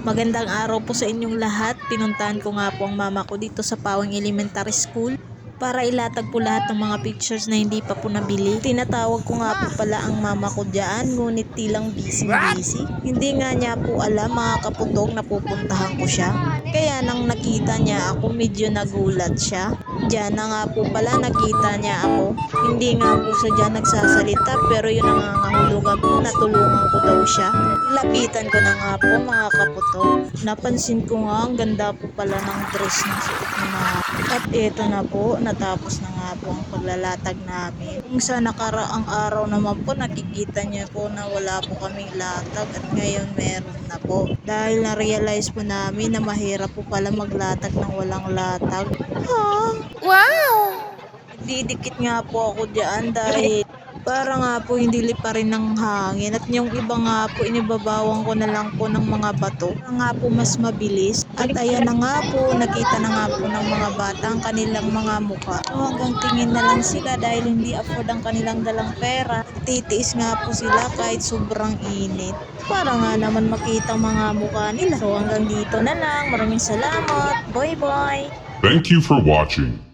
Magandang araw po sa inyong lahat. Pinuntahan ko nga po ang mama ko dito sa Pawang Elementary School para ilatag po lahat ng mga pictures na hindi pa po nabili. Tinatawag ko nga po pala ang mama ko dyan, ngunit tilang busy. Hindi nga niya po alam mga kaputog na pupuntahan ko siya. Kaya nang nakita niya ako, medyo nagulat siya. Diyan na nga po pala nakita niya ako. Hindi nga po siya dyan nagsasalita, pero yun ang nangangahulugan po, natulungan ko daw siya. Lapitan ko na nga po mga kaputog. Napansin ko nga ang ganda po pala ng dress ng suot ni mama. At eto na po, natapos na nga po ang paglalatag namin. Kung sa nakaraang araw naman po, nakikita niyo po na wala po kaming latag at ngayon meron na po. Dahil na-realize po namin na mahirap po pala maglatag ng walang latag. Wow! Didikit nga po ako dyan dahil para nga po hindi liparin ng hangin at yung iba nga po inibabawang ko na lang po ng mga bato para nga po mas mabilis. At ayan na nga po, nakita na nga po ng mga bata ang kanilang mga mukha. So, hanggang tingin na lang sila dahil hindi afford ang kanilang dalang pera. Titiis nga po sila kahit sobrang init para nga naman makita ang mga mukha nila. So hanggang dito na lang. Maraming salamat. Bye bye. Thank you for watching.